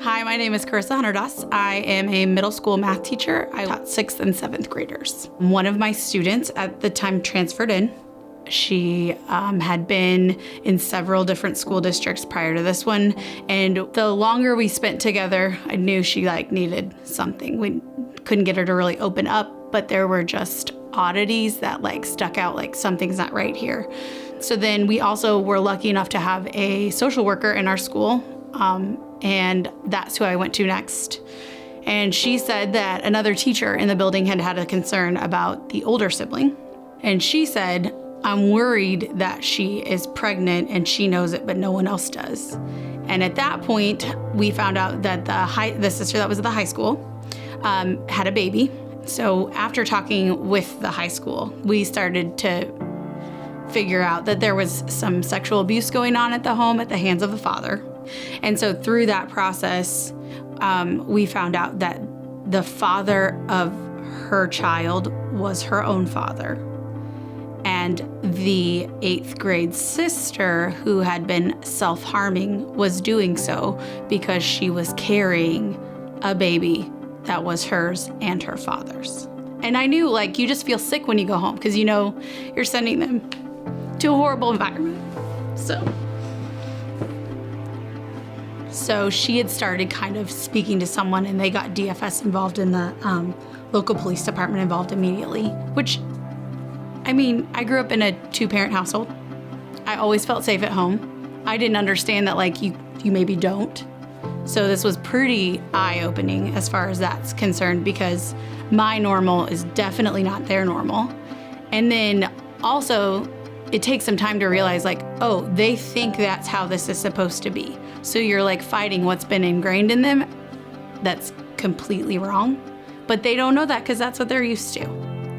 Hi, my name is Carissa Hunterdoss. I am a middle school math teacher. I taught 6th and 7th graders. One of my students at the time transferred in. She had been in several different school districts prior to this one, and the longer we spent together, I knew she needed something. We couldn't get her to really open up, but there were just oddities that stuck out, something's not right here. So then we also were lucky enough to have a social worker in our school, and that's who I went to next. And she said that another teacher in the building had a concern about the older sibling. And she said, I'm worried that she is pregnant and she knows it, but no one else does. And at that point, we found out that the sister that was at the high school had a baby. So after talking with the high school, we started to figure out that there was some sexual abuse going on at the home at the hands of the father. And so through that process, we found out that the father of her child was her own father. And the 8th grade sister who had been self-harming was doing so because she was carrying a baby that was hers and her father's. And I knew, you just feel sick when you go home because you're sending them to a horrible environment. So she had started kind of speaking to someone, and they got DFS involved in the local police department involved immediately, which, I grew up in a 2-parent household. I always felt safe at home. I didn't understand that you maybe don't. So this was pretty eye-opening as far as that's concerned, because my normal is definitely not their normal. And then also, it takes some time to realize oh, they think that's how this is supposed to be. So you're fighting what's been ingrained in them. That's completely wrong. But they don't know that because that's what they're used to.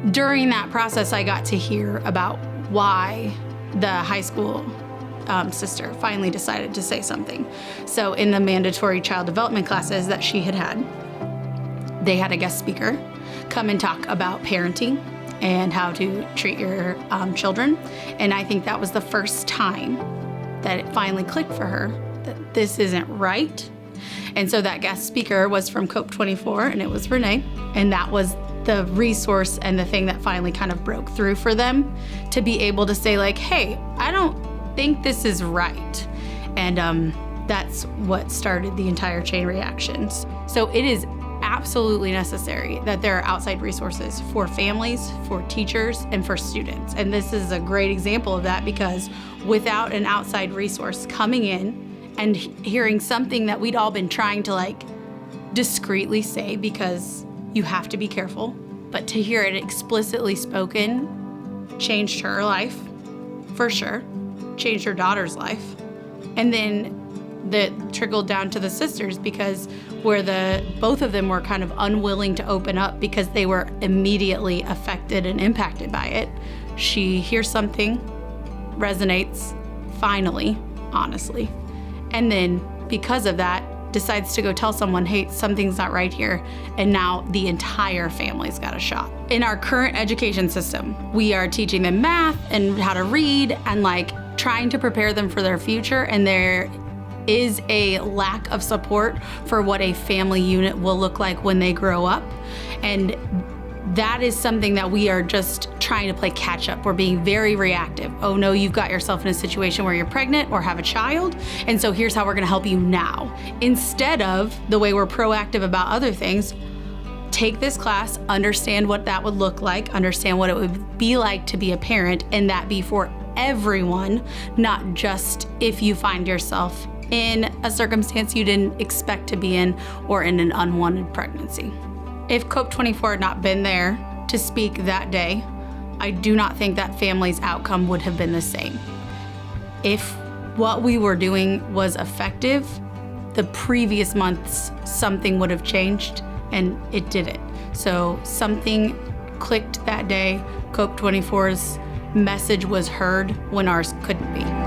During that process, I got to hear about why the high school sister finally decided to say something. So in the mandatory child development classes that she had, they had a guest speaker come and talk about parenting and how to treat your children. And I think that was the first time that it finally clicked for her that this isn't right. And so that guest speaker was from COPE24, and it was Renee. And that was the resource and the thing that finally kind of broke through for them to be able to say hey, I don't think this is right. And that's what started the entire chain reactions. So it is absolutely necessary that there are outside resources for families, for teachers, and for students. And this is a great example of that, because without an outside resource coming in and hearing something that we'd all been trying to discreetly say, because you have to be careful, but to hear it explicitly spoken changed her life, for sure, changed her daughter's life. And then that trickled down to the sisters, because both of them were kind of unwilling to open up because they were immediately affected and impacted by it. She hears something, resonates, finally, honestly. And then because of that, decides to go tell someone, hey, something's not right here. And now the entire family's got a shot. In our current education system, we are teaching them math and how to read and trying to prepare them for their future. And there is a lack of support for what a family unit will look like when they grow up. And that is something that we are just trying to play catch up. We're being very reactive. Oh no, you've got yourself in a situation where you're pregnant or have a child, and so here's how we're gonna help you now. Instead of the way we're proactive about other things, take this class, understand what that would look like, understand what it would be like to be a parent, and that be for everyone, not just if you find yourself in a circumstance you didn't expect to be in or in an unwanted pregnancy. If COPE24 had not been there to speak that day, I do not think that family's outcome would have been the same. If what we were doing was effective, the previous months, something would have changed, and it didn't. So something clicked that day. COPE24's message was heard when ours couldn't be.